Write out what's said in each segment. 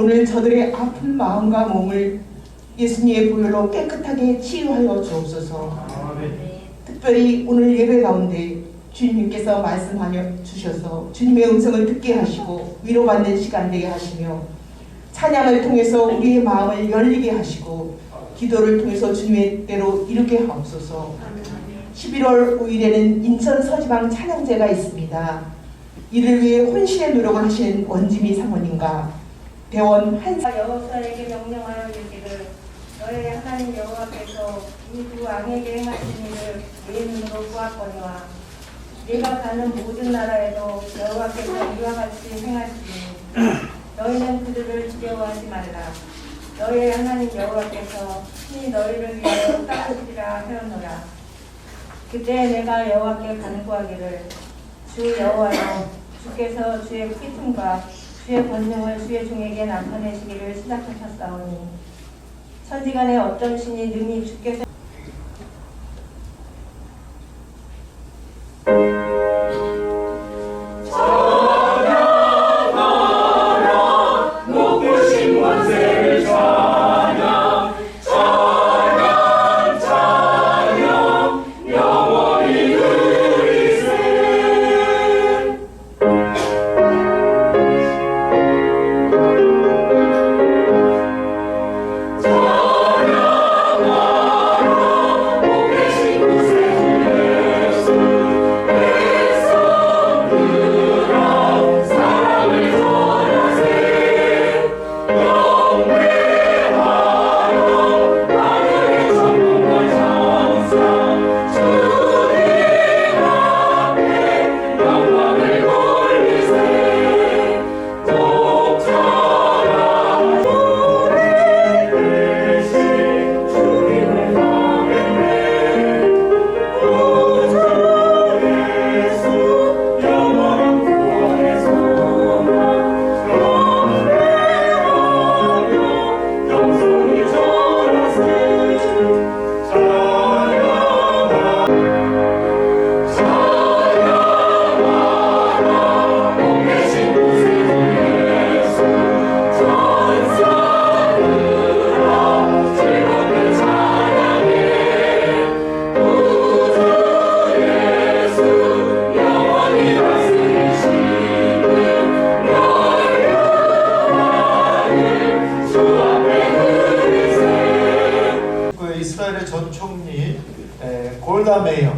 오늘 저들의 아픈 마음과 몸을 예수님의 보혈로 깨끗하게 치유하여 주옵소서. 특별히 오늘 예배 가운데 주님께서 말씀하여 주셔서 주님의 음성을 듣게 하시고 위로받는 시간 되게 하시며 찬양을 통해서 우리의 마음을 열리게 하시고 기도를 통해서 주님의 때로 이루게 하옵소서. 11월 5일에는 인천 서지방 찬양제가 있습니다. 이를 위해 혼신의 노력을 하신 원지미 사모님과 대원 한사 여호수아에게 명령하여 이르기를 너의 하나님 여호와께서 이 두 왕에게 행하신 일을 내 눈으로 보았거니와 네가 가는 모든 나라에도 여호와께서 이와 같이 행하시니 너희는 그들을 두려워하지 말라. 너의 하나님 여호와께서 친히 너희를 위하여 싸우시리라 하였노라. 그때 내가 여호와께 간구하기를 주 여호와여, 주께서 주의 피통과 주의 권능을 주의 종에게 나타내시기를 시작하셨사오니 천지간에 어떤 신이 능히 주께서 이스라엘의 전 총리 골다 메이어,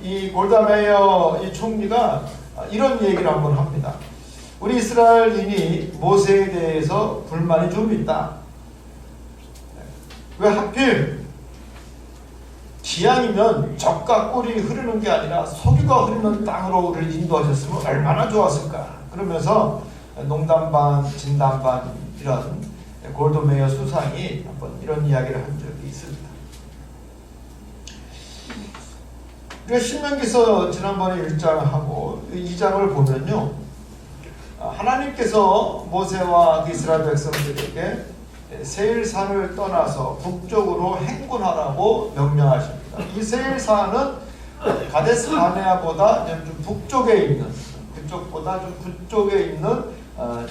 이 골다 메이어 이 총리가 이런 얘기를 한번 합니다. 우리 이스라엘인이 모세에 대해서 불만이 좀 있다. 왜 하필 기왕이면 젖과 꿀이 흐르는 게 아니라 석유가 흐르는 땅으로 우리를 인도하셨으면 얼마나 좋았을까. 그러면서 농담 반 진담 반 이런 골다 메이어 수상이 한번 이런 이야기를 한 적이 있습니다. 우리가 신명기서 지난번에 1장하고 2장을 보면요, 하나님께서 모세와 이스라엘 백성들에게 세일산을 떠나서 북쪽으로 행군하라고 명령하십니다. 이 세일산은 가데스 바네아보다 좀 북쪽에 있는, 그쪽보다 좀 북쪽에 있는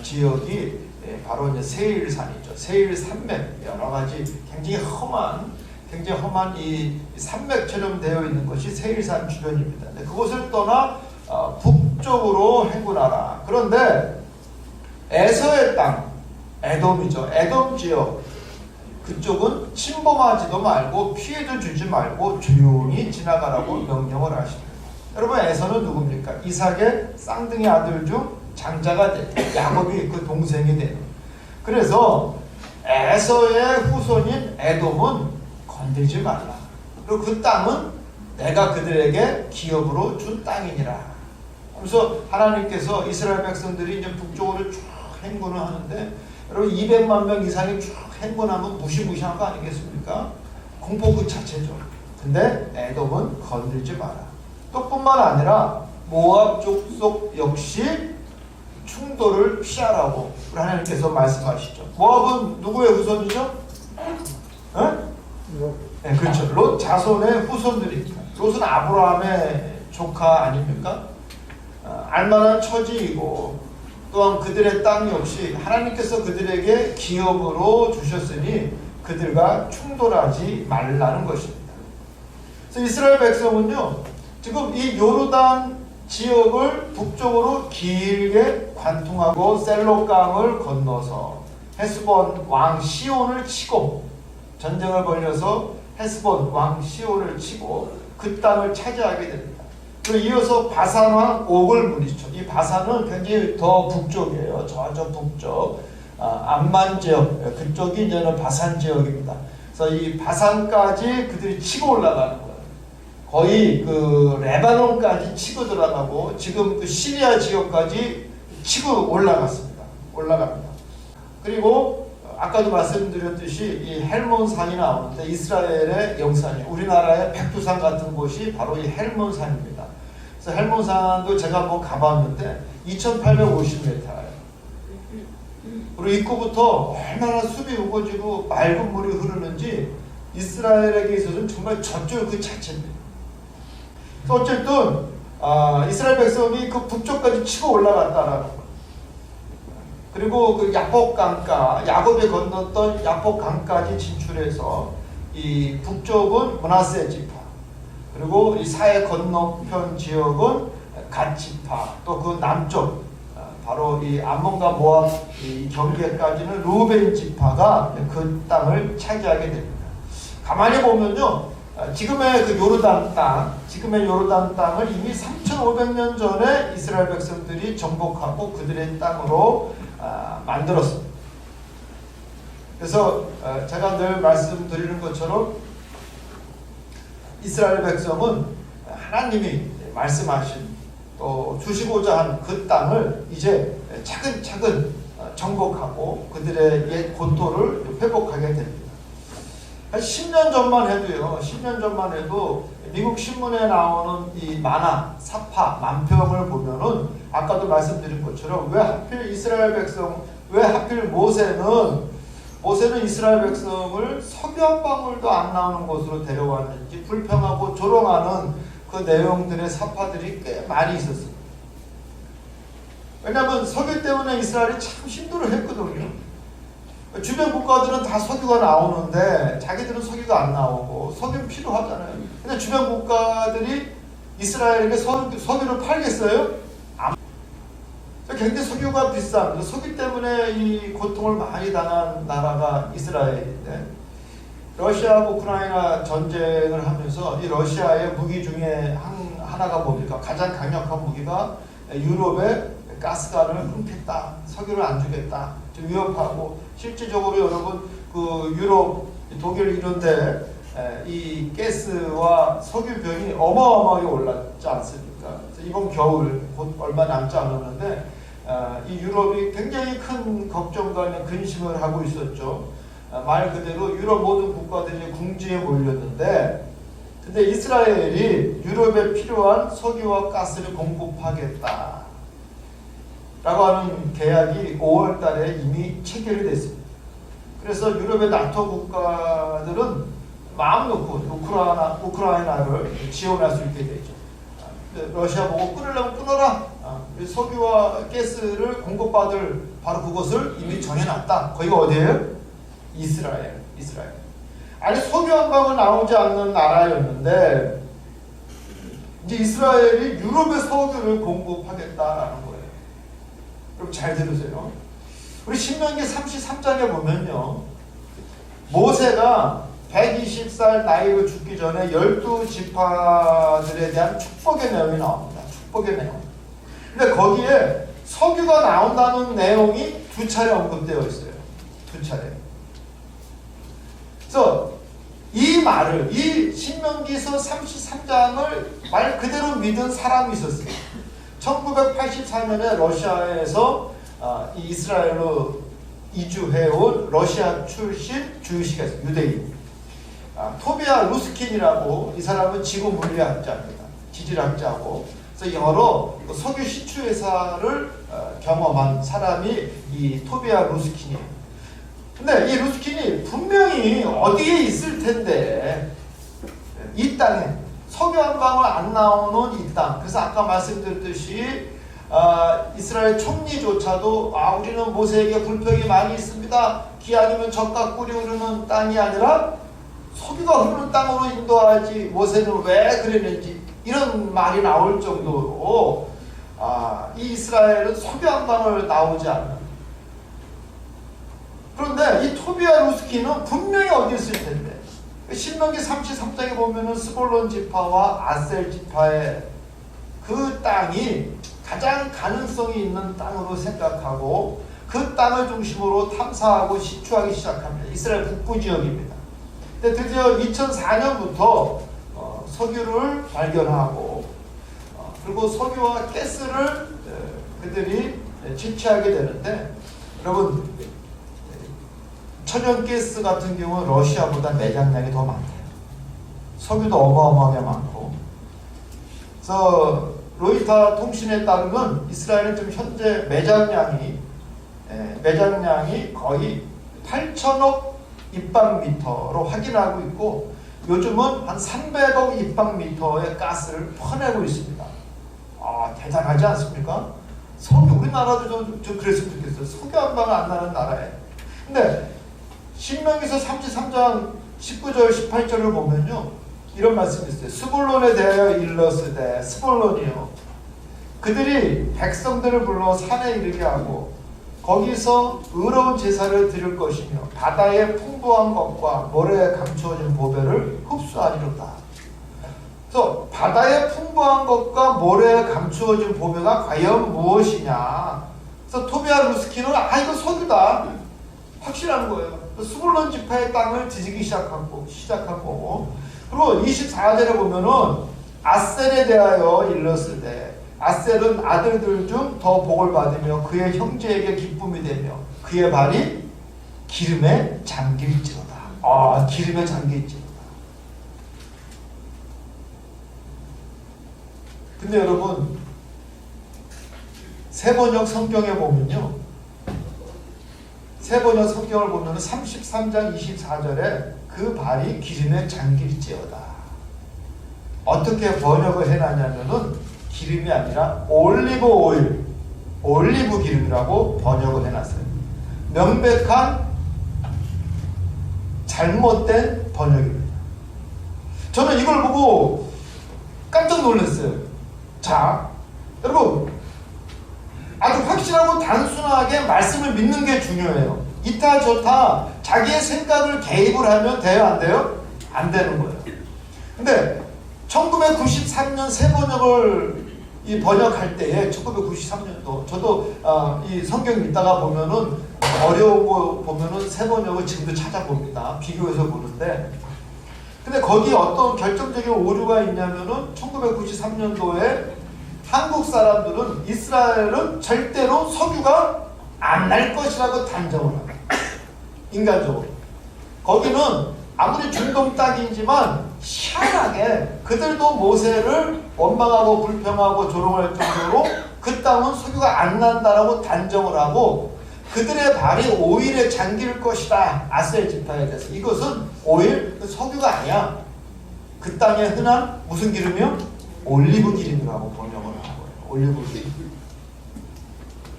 지역이 바로 이제 세일산이죠. 세일산맥, 여러 가지 굉장히 험한 이 산맥처럼 되어 있는 것이 세일산 주변입니다. 그곳을 떠나 북쪽으로 행군하라. 그런데 에서의 땅, 에돔이죠. 에돔 지역, 그쪽은 침범하지도 말고 피해도 주지 말고 조용히 지나가라고 명령을 하십니다. 여러분, 에서는 누굽니까? 이삭의 쌍둥이 아들 중 장자가 된, 야곱이 그 동생이 된. 그래서 에서의 후손인 에돔은 건들지 말라. 그리고 그 땅은 내가 그들에게 기업으로 준 땅이니라. 그래서 하나님께서 이스라엘 백성들이 이제 북쪽으로 쭉 행군을 하는데, 여러분 200만 명 이상이 쭉 행군하면 무시무시한 거 아니겠습니까? 공포 그 자체죠. 근데 에돔은 건들지 마라. 또 뿐만 아니라 모압 족속 역시 충돌을 피하라고 하나님께서 말씀하시죠. 모압은 누구의 후손이죠? 네, 그렇죠. 롯 자손의 후손들입니다. 롯은 아브라함의 조카 아닙니까? 알만한 처지이고 또한 그들의 땅 역시 하나님께서 그들에게 기업으로 주셨으니 그들과 충돌하지 말라는 것입니다. 그래서 이스라엘 백성은요, 지금 이 요르단 지역을 북쪽으로 길게 관통하고 셀로강을 건너서 헤스본 왕 시온을 치고, 전쟁을 벌여서 헤스본 왕 시온을 치고 그 땅을 차지하게 됩니다. 그리고 이어서 바산 왕 옥을 물리쳐. 이 바산은 굉장히 더 북쪽이에요. 저쪽 북쪽 암만 지역, 그쪽이 이제는 바산 지역입니다. 그래서 이 바산까지 그들이 치고 올라가는 거예요. 거의 그 레바논까지 치고 들어가고 지금 그 시리아 지역까지 치고 올라갑니다. 그리고 아까도 말씀드렸듯이 이 헬몬산이 나오는데 이스라엘의 영산이, 우리나라의 백두산 같은 곳이 바로 이 헬몬산입니다. 그래서 헬몬산도 제가 한번 가봤는데 2,850m예요. 그리고 입구부터 얼마나 숲이 우거지고 맑은 물이 흐르는지 이스라엘에게 있어서는 정말 젖줄 그 자체입니다. 그래서 어쨌든 이스라엘 백성이 그 북쪽까지 치고 올라갔다라는 거. 그리고 그 야복 강가, 야곱이 건넜던 야복 강까지 진출해서 이 북쪽은 므낫세 지파, 그리고 이 사해 건너편 지역은 갓 지파, 또 그 남쪽 바로 이 암몬과 모압 이 경계까지는 루벤 지파가 그 땅을 차지하게 됩니다. 가만히 보면요, 지금의 그 요르단 땅을 이미 3,500년 전에 이스라엘 백성들이 정복하고 그들의 땅으로 만들었습니다. 그래서 제가 늘 말씀드리는 것처럼 이스라엘 백성은 하나님이 말씀하신 또 주시고자 한 그 땅을 이제 차근차근 정복하고 그들의 옛 본토를 회복하게 됩니다. 한 10년 전만 해도 미국 신문에 나오는 이 만화, 사파, 만평을 보면은 아까도 말씀드린 것처럼 왜 하필 모세는 이스라엘 백성을 석유 한 방울도 안 나오는 곳으로 데려왔는지 불평하고 조롱하는 그 내용들의 사파들이 꽤 많이 있었습니다. 왜냐하면 석유 때문에 이스라엘이 참 힘들어 했거든요. 주변 국가들은 다 석유가 나오는데 자기들은 석유가 안 나오고 석유는 필요하잖아요. 근데 주변 국가들이 이스라엘에게 석유를 팔겠어요? 굉장히 석유가 비싼, 석유 때문에 이 고통을 많이 당한 나라가 이스라엘인데, 러시아하고 우크라이나 전쟁을 하면서 이 러시아의 무기 중에 하나가 뭡니까? 가장 강력한 무기가 유럽의 가스관을 끊겠다, 석유를 안 주겠다, 좀 위협하고, 실질적으로 여러분 그 유럽, 독일 이런데 이 가스와 석유병이 어마어마하게 올랐지 않습니까? 이번 겨울 곧 얼마 남지 않았는데 이 유럽이 굉장히 큰 걱정과 근심을 하고 있었죠. 말 그대로 유럽 모든 국가들이 궁지에 몰렸는데, 근데 이스라엘이 유럽에 필요한 석유와 가스를 공급하겠다 라고 하는 계약이 5월 달에 이미 체결이 됐습니다. 그래서 유럽의 나토 국가들은 마음 놓고 우크라이나를 지원할 수 있게 되죠. 러시아 보고 끊으려면 끊어라. 석유와 가스를 공급받을 바로 그것을 이미 정해놨다. 거기가 어디예요? 이스라엘. 아니 석유 한 방울 나오지 않는 나라였는데 이제 이스라엘이 유럽의 석유를 공급하겠다라는 거예요. 여러분 잘 들으세요. 우리 신명기 33장에 보면요, 모세가 120살 나이로 죽기 전에 12지파들에 대한 축복의 내용이 나옵니다. 축복의 내용. 근데 거기에 석유가 나온다는 내용이 2차례 언급되어 있어요. 2차례. 그래서 이 말을, 이 신명기서 33장을 말 그대로 믿은 사람이 있었어요. 1984년에 러시아에서 이 이스라엘로 이주해온 러시아 출신 주의식에서 유대인 토비아 루스킨이라고, 이 사람은 지구 물리학자입니다. 지질학자고, 그래서 여러 석유 시추 회사를 경험한 사람이 이 토비아 루스킨이에요. 근데 이 루스킨이 분명히 어디에 있을 텐데, 이 땅에 석유 한 방울 안 나오는 이 땅, 그래서 아까 말씀드렸듯이 이스라엘 총리조차도 우리는 모세에게 불평이 많이 있습니다. 기아니면 젖과 꿀이 흐르는 땅이 아니라 석유가 흐르는 땅으로 인도하지 모세는 왜 그랬는지 이런 말이 나올 정도로 이 이스라엘은 석유 한 방울 나오지 않는. 그런데 이 토비아 루스키는 분명히 어디 있을 텐데 신명기 33장에 보면은 스볼론 지파와 아셀 지파의 그 땅이 가장 가능성이 있는 땅으로 생각하고 그 땅을 중심으로 탐사하고 시추하기 시작합니다. 이스라엘 북부 지역입니다. 근데 드디어 2004년부터 석유를 발견하고 그리고 석유와 가스를 그들이 채취하게 되는데 여러분 천연가스 같은 경우는 러시아보다 매장량이 더 많대요. 석유도 어마어마하게 많고. 그래서 로이터 통신에 따르면 이스라엘은 지금 현재 매장량이 거의 8천억 입방미터로 확인하고 있고 요즘은 한 300억 입방미터의 가스를 퍼내고 있습니다. 대단하지 않습니까? 석유 우리나라도 좀 그랬으면 좋겠어요. 석유 한 방울 안 나는 나라에. 근데 신명기서 33장 19절 18절을 보면요 이런 말씀이 있어요. 스불론에 대하여 일러스되 스불론이요 그들이 백성들을 불러 산에 이르게 하고 거기서 의로운 제사를 드릴 것이며 바다의 풍부한 것과 모래에 감추어진 보배를 흡수하리로다. 그래서 바다의 풍부한 것과 모래에 감추어진 보배가 과연 무엇이냐. 그래서 토비아 루스키는 이거 석유다 확실한 거예요. 스불론 지파의 땅을 뒤지기 시작한 거고 그리고 24절에 보면은 아셀에 대하여 일렀으되 아셀은 아들들 중 더 복을 받으며 그의 형제에게 기쁨이 되며 그의 발이 기름에 잠길지어다. 기름에 잠길지어다. 근데 여러분 세번역 성경에 보면요 세번역 성경을 보면 33장 24절에 그 발이 기름에 잠길지어다. 어떻게 번역을 해놨냐면은 기름이 아니라 올리브 오일, 올리브 기름이라고 번역을 해놨어요. 명백한 잘못된 번역입니다. 저는 이걸 보고 깜짝 놀랐어요. 자, 여러분 아주 확실하고 단순하게 말씀을 믿는 게 중요해요. 이타 저타 자기의 생각을 개입을 하면 돼요? 안 돼요? 안 되는 거예요. 근데 1993년 새 번역을 번역할 때에 1993년도 저도 이 성경 읽다가 보면은 어려운 거 보면은 새 번역을 지금도 찾아봅니다. 비교해서 보는데 근데 거기 어떤 결정적인 오류가 있냐면은 1993년도에 한국 사람들은 이스라엘은 절대로 석유가 안 날 것이라고 단정을 합니다. 인간적으로. 거기는 아무리 중동 땅이지만 희한하게 그들도 모세를 원망하고 불평하고 조롱할 정도로 그 땅은 석유가 안 난다라고 단정을 하고 그들의 발이 오일에 잠길 것이다. 아셀 지파에 대해서. 이것은 오일, 석유가 아니야. 그 땅에 흔한 무슨 기름이요? 올리브 기름이라고 번역을 한 거예요. 올리브 기름.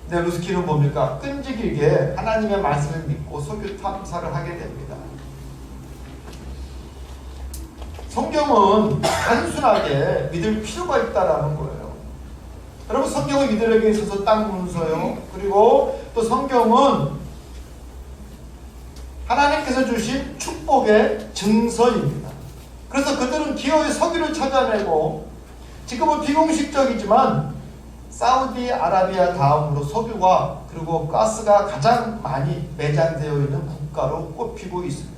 근데 루스키는 뭡니까? 끈질기게 하나님의 말씀을 믿고 석유 탐사를 하게 됩니다. 성경은 단순하게 믿을 필요가 있다라는 거예요. 여러분 성경은 이들에게 있어서 땅 문서요. 그리고 또 성경은 하나님께서 주신 축복의 증서입니다. 그래서 그들은 기어이 석유를 찾아내고 지금은 비공식적이지만 사우디아라비아 다음으로 석유가 그리고 가스가 가장 많이 매장되어 있는 국가로 꼽히고 있습니다.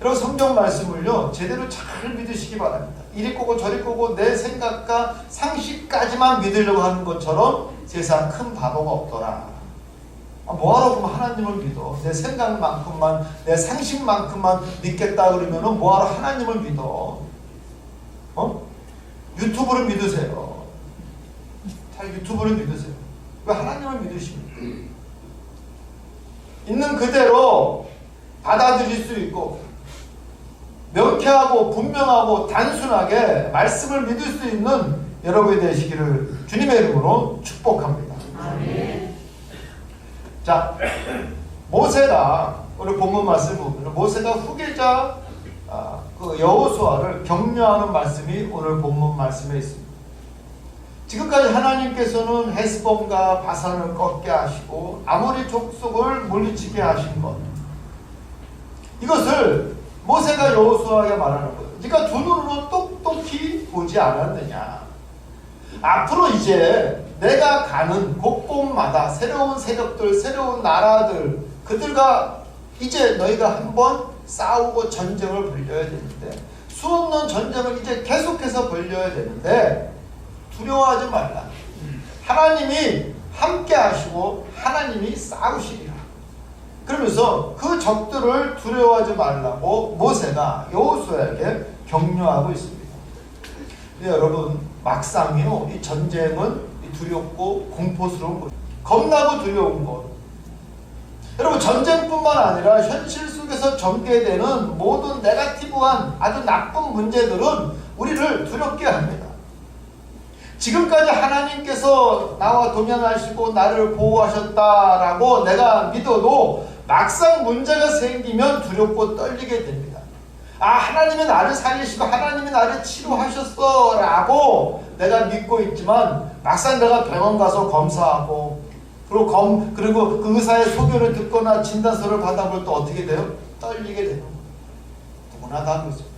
여러분 성경 말씀을요 제대로 잘 믿으시기 바랍니다. 이리 꼬고 저리 꼬고 내 생각과 상식까지만 믿으려고 하는 것처럼 세상 큰 바보가 없더라. 뭐하러 그러면 하나님을 믿어. 내 생각만큼만 내 상식만큼만 믿겠다 그러면 뭐하러 하나님을 믿어. 유튜브를 믿으세요. 잘 유튜브를 믿으세요. 왜 하나님을 믿으십니까? 있는 그대로 받아들일 수 있고 명쾌하고 분명하고 단순하게 말씀을 믿을 수 있는 여러분이 되시기를 주님의 이름으로 축복합니다. 아멘. 자, 모세가 오늘 본문 말씀 보면 모세가 후계자 그 여호수아를 격려하는 말씀이 오늘 본문 말씀에 있습니다. 지금까지 하나님께서는 헤스본과 바산을 꺾게 하시고 아모리 족속을 물리치게 하신 것, 이것을 모세가 여호수아에게 말하는 거예요. 네가 두 눈으로 똑똑히 보지 않았느냐. 앞으로 이제 내가 가는 곳곳마다 새로운 세력들, 새로운 나라들, 그들과 이제 너희가 한번 싸우고 전쟁을 벌여야 되는데, 수없는 전쟁을 이제 계속해서 벌여야 되는데 두려워하지 말라. 하나님이 함께 하시고 하나님이 싸우시리라. 그러면서 그 적들을 두려워하지 말라고 모세가 여호수아에게 격려하고 있습니다. 근데 여러분, 막상이요, 이 전쟁은 두렵고 공포스러운 것, 겁나고 두려운 것. 여러분, 전쟁뿐만 아니라 현실 속에서 전개되는 모든 네거티브한 아주 나쁜 문제들은 우리를 두렵게 합니다. 지금까지 하나님께서 나와 동행하시고 나를 보호하셨다라고 내가 믿어도 막상 문제가 생기면 두렵고 떨리게 됩니다. 아, 하나님이 나를 살리시고 하나님이 나를 치료하셨어 라고 내가 믿고 있지만 막상 내가 병원 가서 검사하고 그리고 그 의사의 소견을 듣거나 진단서를 받아볼 때 어떻게 돼요? 떨리게 되는 거예요. 누구나 다 그렇습니다.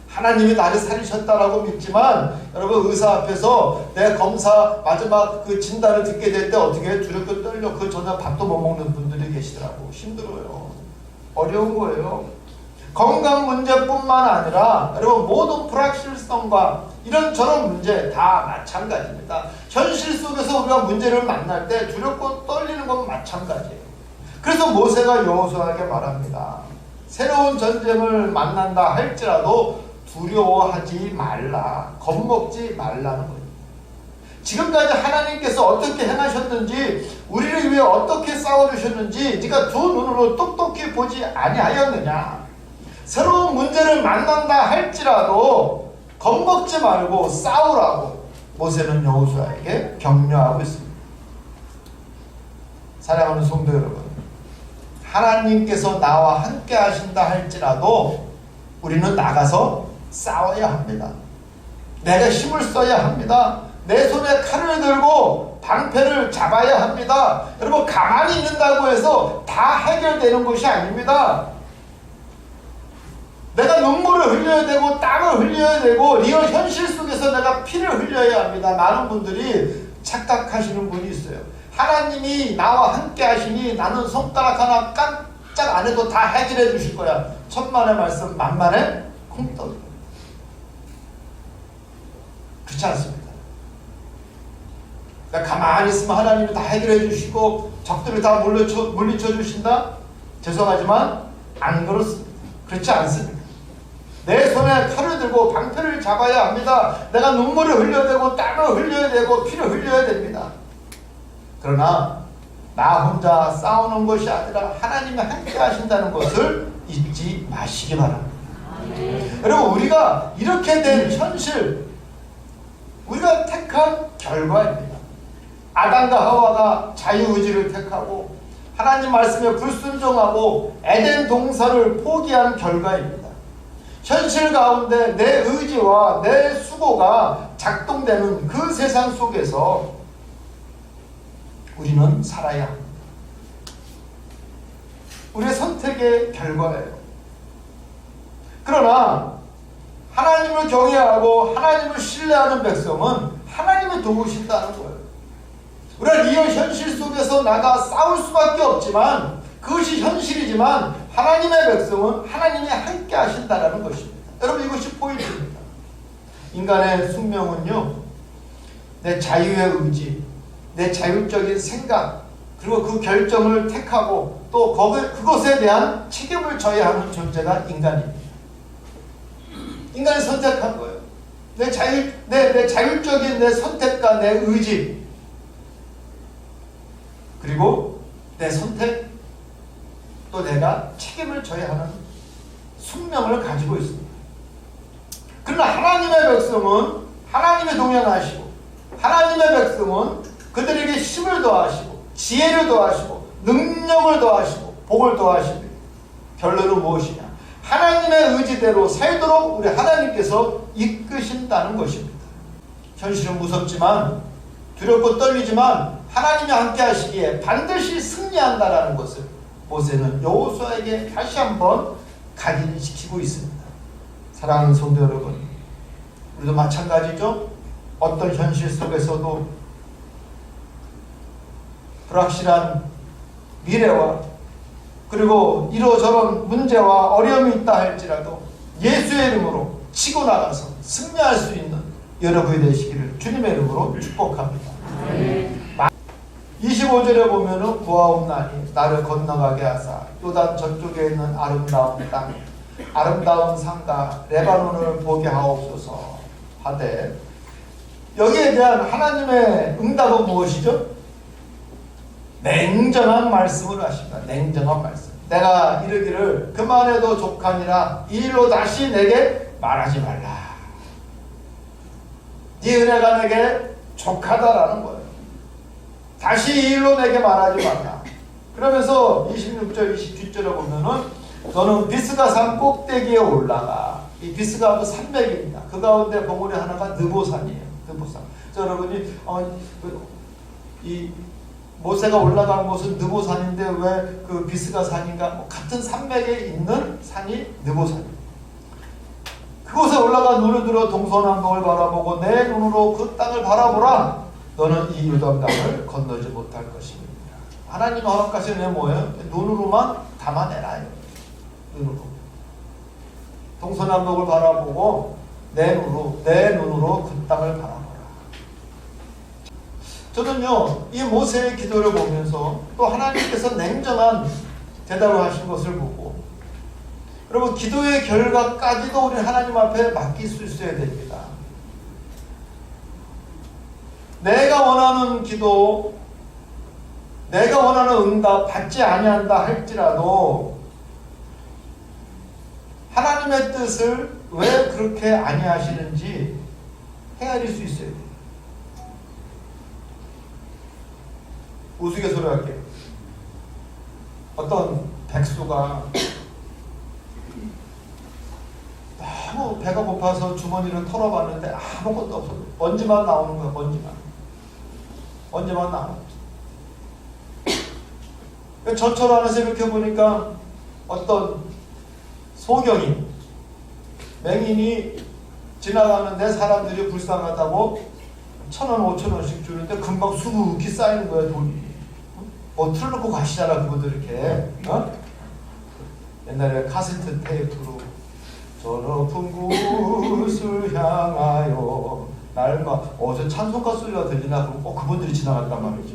하나님이 나를 살리셨다라고 믿지만 여러분, 의사 앞에서 내 검사 마지막 그 진단을 듣게 될 때 어떻게 두렵고 떨려. 그 전에 밥도 못 먹는 분들이 계시더라고. 힘들어요. 어려운 거예요. 건강 문제뿐만 아니라 여러분, 모든 불확실성과 이런저런 문제 다 마찬가지입니다. 현실 속에서 우리가 문제를 만날 때 두렵고 떨리는 건 마찬가지예요. 그래서 모세가 여호수아에게 말합니다. 새로운 전쟁을 만난다 할지라도 두려워하지 말라, 겁먹지 말라는 거예요. 지금까지 하나님께서 어떻게 행하셨는지, 우리를 위해 어떻게 싸워주셨는지 네가 두 눈으로 똑똑히 보지 아니하였느냐. 새로운 문제를 만난다 할지라도 겁먹지 말고 싸우라고 모세는 여호수아에게 격려하고 있습니다. 사랑하는 성도 여러분, 하나님께서 나와 함께 하신다 할지라도 우리는 나가서 싸워야 합니다. 내가 힘을 써야 합니다. 내 손에 칼을 들고 방패를 잡아야 합니다. 여러분, 가만히 있는다고 해서 다 해결되는 것이 아닙니다. 내가 눈물을 흘려야 되고 땀을 흘려야 되고 리얼 현실 속에서 내가 피를 흘려야 합니다. 많은 분들이 착각하시는 분이 있어요. 하나님이 나와 함께 하시니 나는 손가락 하나 깜짝 안 해도 다 해결해 주실 거야. 천만의 말씀 만만의 콩떡. 그렇지 않습니다. 그러니까 가만히 있으면 하나님이 다 해결해 주시고 적들을 다 물리쳐 주신다? 죄송하지만 안 그렇습니다. 그렇지 않습니다. 내 손에 칼을 들고 방패를 잡아야 합니다. 내가 눈물을 흘려야 되고 땀을 흘려야 되고 피를 흘려야 됩니다. 그러나 나 혼자 싸우는 것이 아니라 하나님이 함께 하신다는 것을 잊지 마시기 바랍니다. 여러분, 우리가 이렇게 된 현실, 우리가 택한 결과입니다. 아담과 하와가 자유의지를 택하고 하나님 말씀에 불순종하고 에덴 동산을 포기한 결과입니다. 현실 가운데 내 의지와 내 수고가 작동되는 그 세상 속에서 우리는 살아야 합니다. 우리의 선택의 결과예요. 그러나 하나님을 경외하고 하나님을 신뢰하는 백성은 하나님이 도우신다는 거예요. 우리가 리얼 현실 속에서 나가 싸울 수밖에 없지만 그것이 현실이지만 하나님의 백성은 하나님이 함께 하신다는 것입니다. 여러분, 이것이 포인트입니다. 인간의 숙명은요, 내 자유의 의지, 내 자율적인 생각, 그리고 그 결정을 택하고 또 그것에 대한 책임을 져야 하는 존재가 인간입니다. 인간이 선택한 거예요. 내 자율적인 내 선택과 내 의지, 그리고 내 선택, 또 내가 책임을 져야 하는 숙명을 가지고 있습니다. 그러나 하나님의 백성은 하나님이 동행하시고 하나님의 백성은 그들에게 힘을 더하시고 지혜를 더하시고 능력을 더하시고 복을 더하십니다. 결론은 무엇이냐? 하나님의 의지대로 살도록 우리 하나님께서 이끄신다는 것입니다. 현실은 무섭지만 두렵고 떨리지만 하나님이 함께 하시기에 반드시 승리한다라는 것을 모세는 여호수아에게 다시 한번 각인시키고 있습니다. 사랑하는 성도 여러분, 우리도 마찬가지죠. 어떤 현실 속에서도 불확실한 미래와 그리고 이러저런 문제와 어려움이 있다 할지라도 예수의 이름으로 치고 나가서 승리할 수 있는 여러분이 되시기를 주님의 이름으로 축복합니다. 25절에 보면은 구하옵나니 나를 건너가게 하사 요단 저쪽에 있는 아름다운 땅 아름다운 산과 레바논을 보게 하옵소서 하되, 여기에 대한 하나님의 응답은 무엇이죠? 냉정한 말씀을 하십니다. 냉정한 말씀. 내가 이르기를 그만해도 족하니라 이 일로 다시 내게 말하지 말라. 네 은혜가 내게 족하다라는 거예요. 다시 이 일로 내게 말하지 말라. 그러면서 26절 27절에 보면은 너는 비스가 산 꼭대기에 올라가. 이 비스가 산맥입니다. 그 가운데 봉우리 하나가 느보산이에요. 느보산. 여러분이 이 모세가 올라간 곳은 느보산인데 왜 그 비스가 산인가? 같은 산맥에 있는 산이 느보산입니다. 그곳에 올라가 눈을 들어 동서남북을 바라보고 내 눈으로 그 땅을 바라보라. 너는 이 요단강을 건너지 못할 것입니다. 하나님 허락하신 애 뭐예요? 눈으로만 담아내라요. 눈으로. 동서남북을 바라보고 내 눈으로 그 땅을 바라보라. 저는요, 이 모세의 기도를 보면서 또 하나님께서 냉정한 대답을 하신 것을 보고, 여러분, 기도의 결과까지도 우리 하나님 앞에 맡길 수 있어야 됩니다. 내가 원하는 기도, 내가 원하는 응답 받지 아니한다 할지라도 하나님의 뜻을 왜 그렇게 아니하시는지 헤아릴 수 있어야 돼요. 우스갯소리 할게요. 어떤 백수가 너무 배가 고파서 주머니를 털어봤는데 아무것도 없어. 먼지만 나오는 거야. 먼지만 나오는 거야. 전철 안에서 이렇게 보니까 어떤 소경인 맹인이 지나가는데 사람들이 불쌍하다고 1,000원, 5,000원씩 주는데 금방 수북이 쌓이는 거야, 돈이. 뭐 틀어놓고 가시잖아, 그분들 이렇게. 옛날에 카세트 테이프로 저 높은 곳을 향하여 날마 저 찬송가 소리가 들리나 그러고 그분들이 지나갔단 말이죠.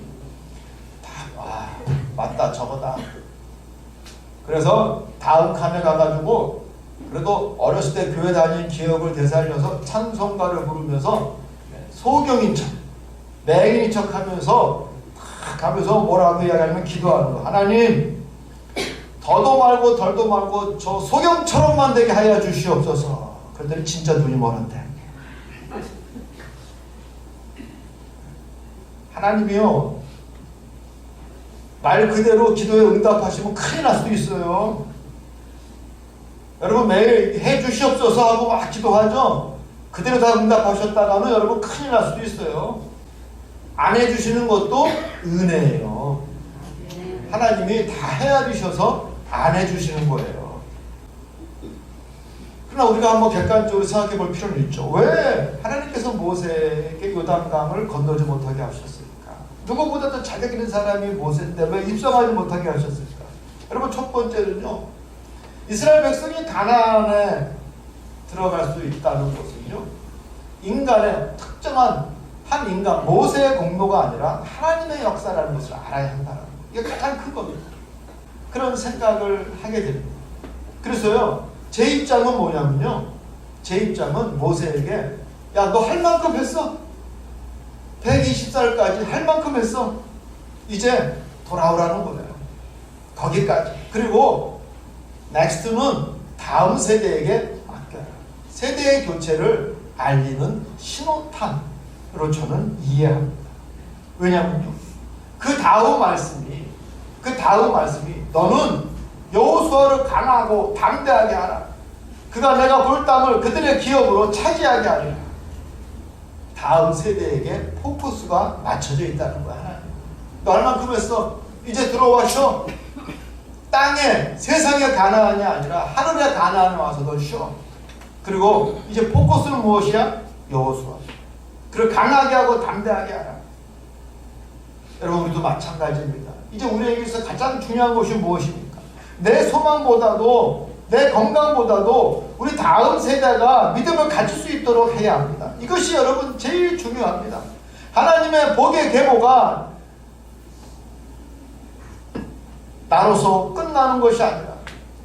맞다, 저거다. 그래서 다음 칸에 가가지고 그래도 어렸을 때 교회 다닌 기억을 되살려서 찬송가를 부르면서 소경인 척, 맹인인 척 하면서 탁 가면서 뭐라고 이야기하면 기도하는 거. 하나님, 더도 말고 덜도 말고 저 소경처럼만 되게 하여 주시옵소서. 그랬더니 진짜 눈이 멀었대. 하나님이요, 말 그대로 기도에 응답하시면 큰일 날 수도 있어요. 여러분 매일 해 주시옵소서 하고 막 기도하죠. 그대로 다 응답하셨다가는 여러분 큰일 날 수도 있어요. 안 해주시는 것도 은혜예요. 하나님이 다 헤아리셔서 안 해주시는 거예요. 그러나 우리가 한번 객관적으로 생각해 볼 필요는 있죠. 왜 하나님께서 모세에게 요단강을 건너지 못하게 하셨을까? 누구보다도 자격 있는 사람이 모세인데 왜 입성하지 못하게 하셨을까? 여러분, 첫 번째는요, 이스라엘 백성이 가나안에 들어갈 수 있다는 것은요, 인간의 특정한 한 인간, 모세의 공로가 아니라 하나님의 역사라는 것을 알아야 한다는 거예요. 이게 가장 큰 겁니다. 그런 생각을 하게 됩니다. 그래서요, 제 입장은 뭐냐면요, 제 입장은 모세에게 야, 너 할 만큼 했어. 120살까지 할 만큼 했어. 이제 돌아오라는 거예요. 거기까지. 그리고 넥스트는 다음 세대에게 맡겨라. 세대의 교체를 알리는 신호탄, 로 저는 이해합니다. 왜냐면요, 그 다음 말씀이 너는 여호수아를 강하고 담대하게 하라. 그가 내가 볼 땅을 그들의 기업으로 차지하게 하리라. 다음 세대에게 포커스가 맞춰져 있다는 거야. 하나님, 너 얼만큼 했어? 이제 들어와 쉬어. 땅에, 세상의 가나안이 아니라 하늘의 가나안에 와서 너 쉬어. 그리고 이제 포커스는 무엇이야? 여호수아. 그를 강하게 하고 담대하게 하라. 여러분, 우리도 마찬가지입니다. 이제 우리에게 있어서 가장 중요한 것이 무엇입니까? 내 소망보다도, 내 건강보다도 우리 다음 세대가 믿음을 가질 수 있도록 해야 합니다. 이것이 여러분 제일 중요합니다. 하나님의 복의 계보가 나로서 끝나는 것이 아니라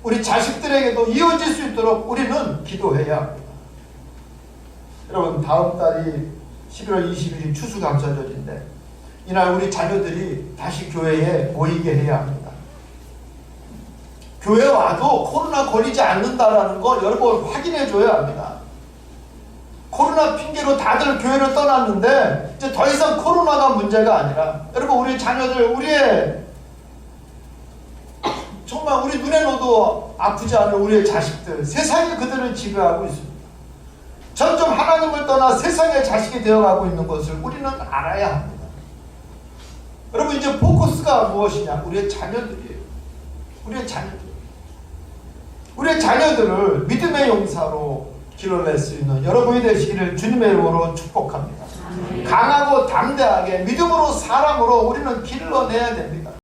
우리 자식들에게도 이어질 수 있도록 우리는 기도해야 합니다. 여러분, 다음 달이 11월 20일이 추수감사절인데 이날 우리 자녀들이 다시 교회에 모이게 해야 합니다. 교회 와도 코로나 걸리지 않는다라는 걸 여러분 확인해 줘야 합니다. 코로나 핑계로 다들 교회를 떠났는데 이제 더 이상 코로나가 문제가 아니라 여러분, 우리 자녀들, 정말 우리 눈에 넣어도 아프지 않은 우리의 자식들, 세상이 그들을 지배하고 있습니다. 점점 하나님을 떠나 세상의 자식이 되어가고 있는 것을 우리는 알아야 합니다. 여러분, 이제 포커스가 무엇이냐? 우리의 자녀들이에요. 우리의 자녀들을 믿음의 용사로 길러낼 수 있는 여러분이 되시기를 주님의 이름으로 축복합니다. 강하고 담대하게 믿음으로, 사랑으로 우리는 길러내야 됩니다.